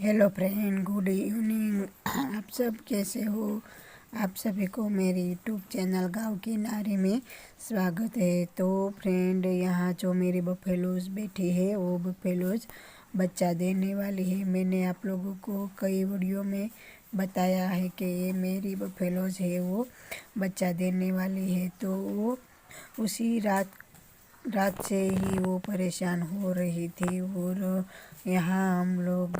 Hello friend, good evening. आप सब कैसे हो? आप सभी को मेरे यूट्यूब चैनल गाँव की नारी में स्वागत है। तो फ्रेंड, यहाँ जो मेरी बफेलोज बैठी है वो बफेलोज बच्चा देने वाली है। मैंने आप लोगों को कई वीडियो में बताया है कि ये मेरी बफेलोज है वो बच्चा देने वाली है। तो वो उसी रात से ही वो परेशान हो रही थी और यहाँ हम लोग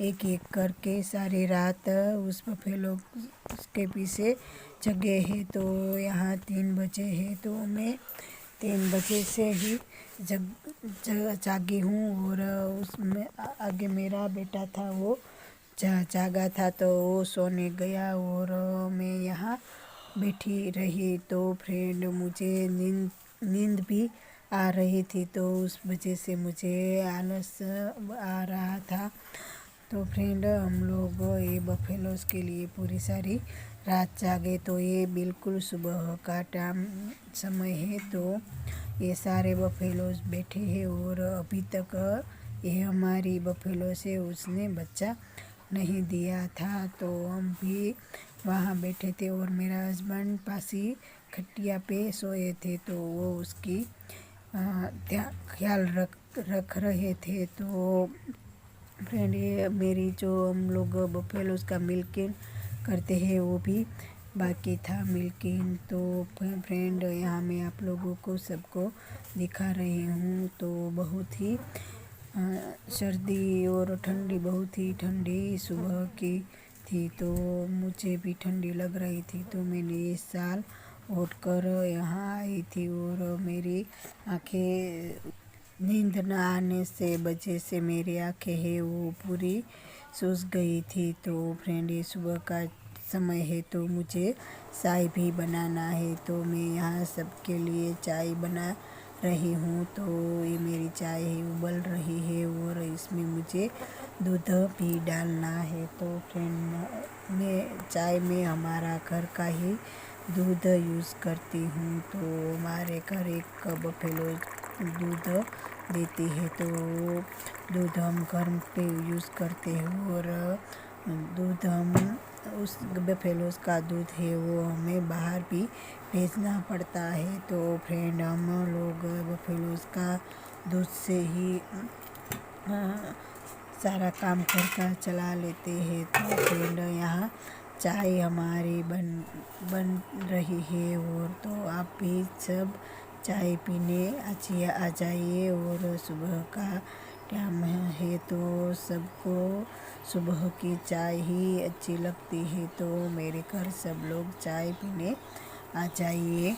एक एक करके सारी रात उस बफेलो के पीछे जगे हैं। तो यहाँ 3 बजे है तो मैं 3 बजे से ही जागी हूँ और उसमें आगे मेरा बेटा था वो जागा था तो वो सोने गया और मैं यहाँ बैठी रही। तो फ्रेंड, मुझे नींद भी आ रही थी तो उस वजह से मुझे आलस आ रहा था। तो फ्रेंड, हम लोग ये बफेलोज के लिए पूरी सारी रात जागे। तो ये बिल्कुल सुबह का समय है। तो ये सारे बफेलोज बैठे हैं और अभी तक ये हमारी बफेलो से उसने बच्चा नहीं दिया था। तो हम भी वहाँ बैठे थे और मेरा हस्बैंड पासी खटिया पे सोए थे तो वो उसकी ख्याल रख रहे थे। तो फ्रेंड, ये मेरी जो हम लोग बफेलोज का मिल्किंग करते हैं वो भी बाकी था मिल्किंग। तो फ्रेंड, यहाँ मैं आप लोगों को सबको दिखा रही हूँ। तो बहुत ही सर्दी और ठंडी, बहुत ही ठंडी सुबह की थी तो मुझे भी ठंडी लग रही थी। तो मैंने इस साल उठ कर यहाँ आई थी और मेरी आँखें नींद न आने से वजह से मेरी आँखें है वो पूरी सूज गई थी। तो फ्रेंड, ये सुबह का समय है तो मुझे चाय भी बनाना है। तो मैं यहाँ सबके लिए चाय बना रही हूँ। तो ये मेरी चाय है उबल रही है और इसमें मुझे दूध भी डालना है। तो फ्रेंड, मैं चाय में हमारा घर का ही दूध यूज़ करती हूँ। तो हमारे घर एक बफेलो दूध देती है तो दूध हम घर पे यूज़ करते हैं और दूध हम उस बफेलोज का दूध है वो हमें बाहर भी भेजना पड़ता है। तो फ्रेंड, हम लोग बफेलोज का दूध से ही सारा काम घर का चला लेते हैं। तो फ्रेंड, यहाँ चाय हमारी बन रही है और तो आप भी सब चाय पीने आ जाइए। और सुबह का टाइम है तो सबको सुबह की चाय ही अच्छी लगती है। तो मेरे घर सब लोग चाय पीने आ जाइए।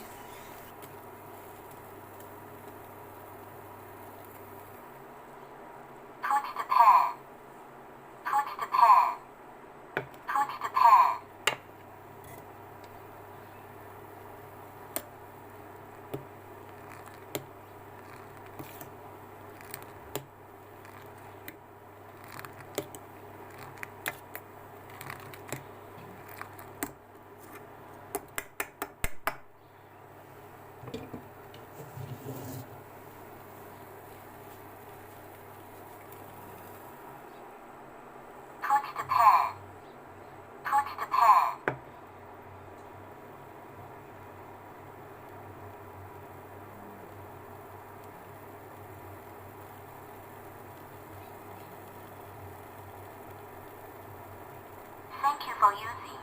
Thank you for using.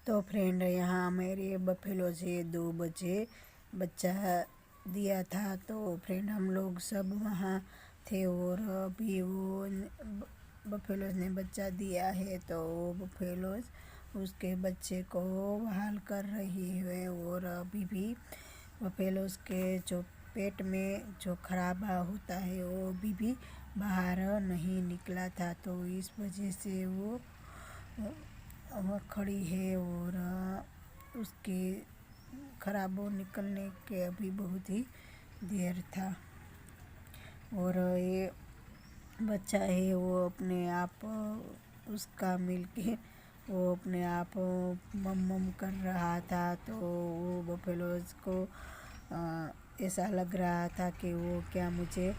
तो फ्रेंड, यहाँ मेरे बफेलो से 2 बजे बच्चा दिया था। तो फ्रेंड, हम लोग सब वहाँ थे और अभी वो बफेलोज ने बच्चा दिया है तो वो बफेलोज उसके बच्चे को बहाल कर रही है और अभी भी बफेलोज के जो पेट में जो खराबा होता है वो भी बाहर नहीं निकला था, तो इस वजह से वो खड़ी है और उसके खराबों निकलने के अभी बहुत ही देर था। और ये बच्चा है वो अपने आप उसका मिलके वो अपने आप मम कर रहा था, तो वो बफेलोज को ऐसा लग रहा था कि वो क्या मुझे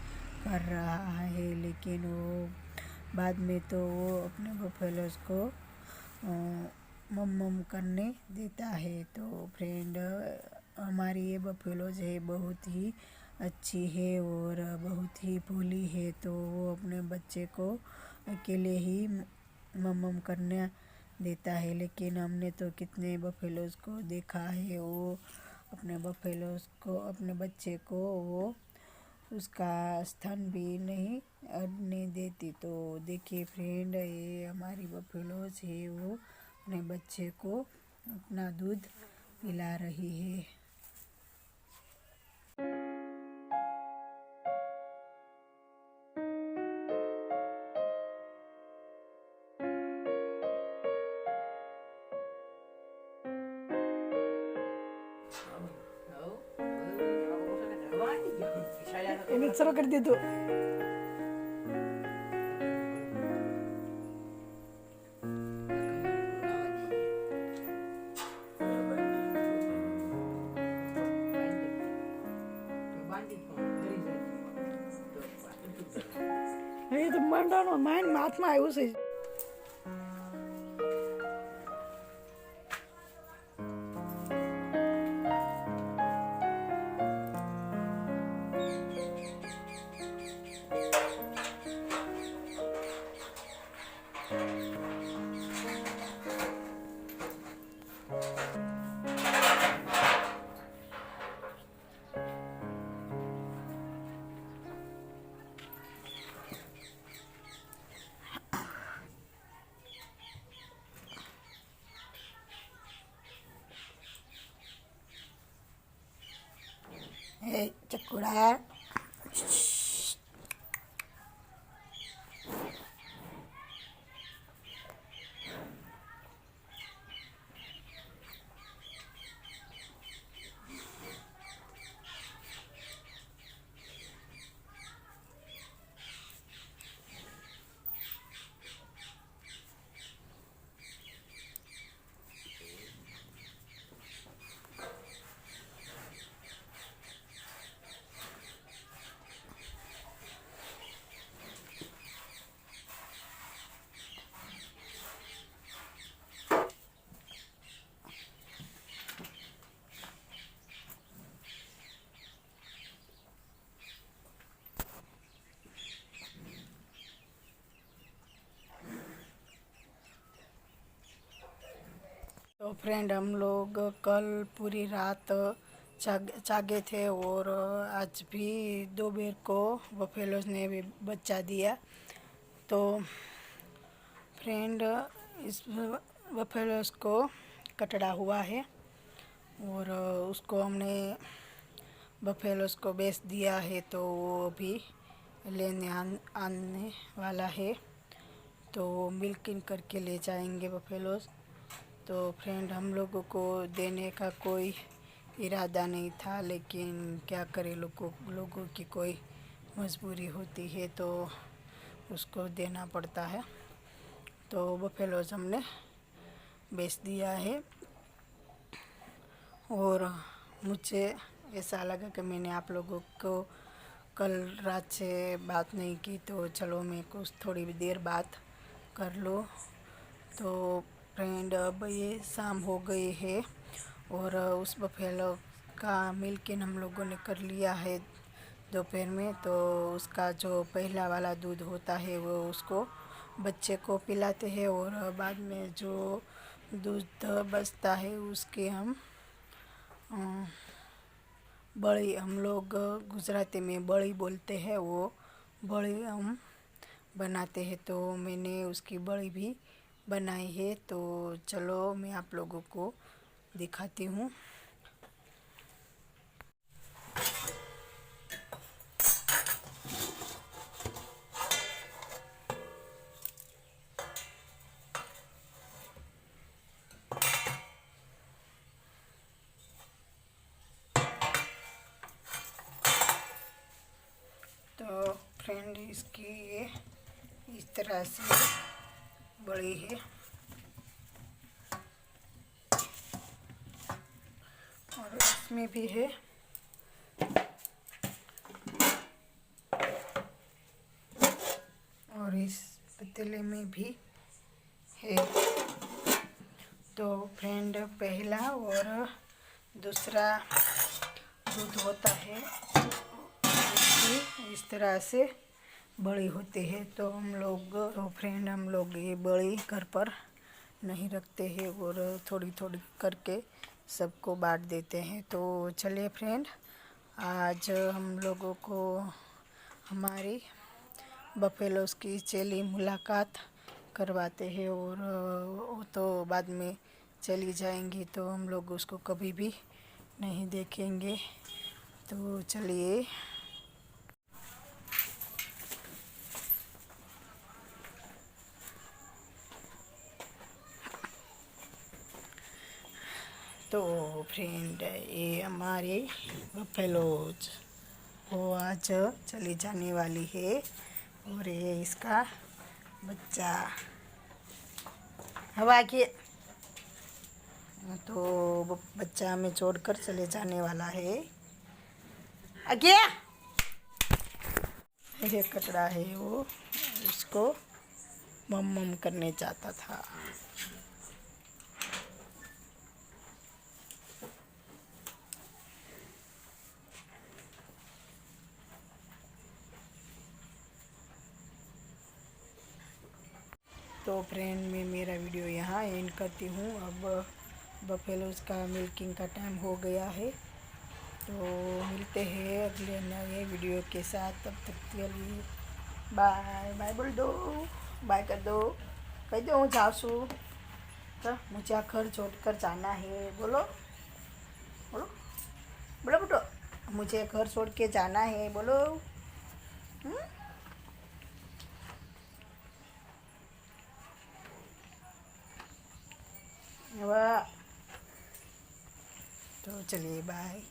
कर रहा है, लेकिन वो बाद में तो वो अपने बफेलोज को मम करने देता है। तो फ्रेंड, हमारी ये बफेलोज है बहुत ही अच्छी है और बहुत ही भोली है, तो वो अपने बच्चे को अकेले ही मम करने देता है। लेकिन हमने तो कितने बफेलोज को देखा है वो अपने बफेलोज को, अपने बच्चे को वो उसका स्तन भी नहीं अड़ने देती। तो देखिए फ्रेंड, ये हमारी बफेलोज है वो अपने बच्चे को अपना दूध पिला रही है। ini seru kerja tuh. Ini teman dan main mat mah aku sih. चकुड़ा तो फ्रेंड, हम लोग कल पूरी रात जागे थे और आज भी दोपहर को बफेलोज ने भी बच्चा दिया। तो फ्रेंड, इस बफेलोज को कटड़ा हुआ है और उसको हमने बफेलोज को बेच दिया है, तो वो अभी लेने आने वाला है, तो मिल्किंग करके ले जाएंगे बफेलोज। तो फ्रेंड, हम लोगों को देने का कोई इरादा नहीं था, लेकिन क्या करें, लोगों की कोई मजबूरी होती है तो उसको देना पड़ता है। तो बफेलोज हमने बेच दिया है और मुझे ऐसा लगा कि मैंने आप लोगों को कल रात से बात नहीं की, तो चलो मैं कुछ थोड़ी देर बात कर लूँ। तो फ्रेंड, अब ये शाम हो गई है और उस बफेलो का मिल्किंग हम लोगों ने कर लिया है दोपहर में। तो उसका जो पहला वाला दूध होता है वो उसको बच्चे को पिलाते हैं और बाद में जो दूध बचता है उसके हम बड़ी, हम लोग गुजराती में बड़ी बोलते हैं, वो बड़ी हम बनाते हैं। तो मैंने उसकी बड़ी भी बनाई है, तो चलो मैं आप लोगों को दिखाती हूँ। तो फ्रेंड इसकी ये इस तरह से बड़ी है और इसमें भी है और इस पतीले में भी है। तो फ्रेंड पहला और दूसरा दूध होता है इसकी इस तरह से बड़ी होती है। तो फ्रेंड हम लोग ये बड़ी घर पर नहीं रखते हैं और थोड़ी थोड़ी करके सबको बांट देते हैं। तो चलिए फ्रेंड, आज हम लोगों को हमारी बफेलोस की चली मुलाकात करवाते हैं और वो तो बाद में चली जाएंगी तो हम लोग उसको कभी भी नहीं देखेंगे। तो चलिए तो फ्रेंड ये हमारे बफेलोज वो आज चली जाने वाली है और ये इसका बच्चा हवा के तो बच्चा हमें छोड़कर चले जाने वाला है। आगे ये कचरा है वो उसको मम करने जाता था। तो फ्रेंड मैं मेरा वीडियो यहाँ एंड करती हूँ। अब बफेलोज का मिल्किंग का टाइम हो गया है तो मिलते हैं अगले नए वीडियो के साथ। तब तक के लिए बाय बाय बोल दो, बाय कर दो, कह दो हूँ जासू तो मुझे घर छोड़ कर जाना है। बोलो बोलो बोलो बेटो, मुझे घर छोड़ के जाना है। बोलो वाह। तो चलिए बाय।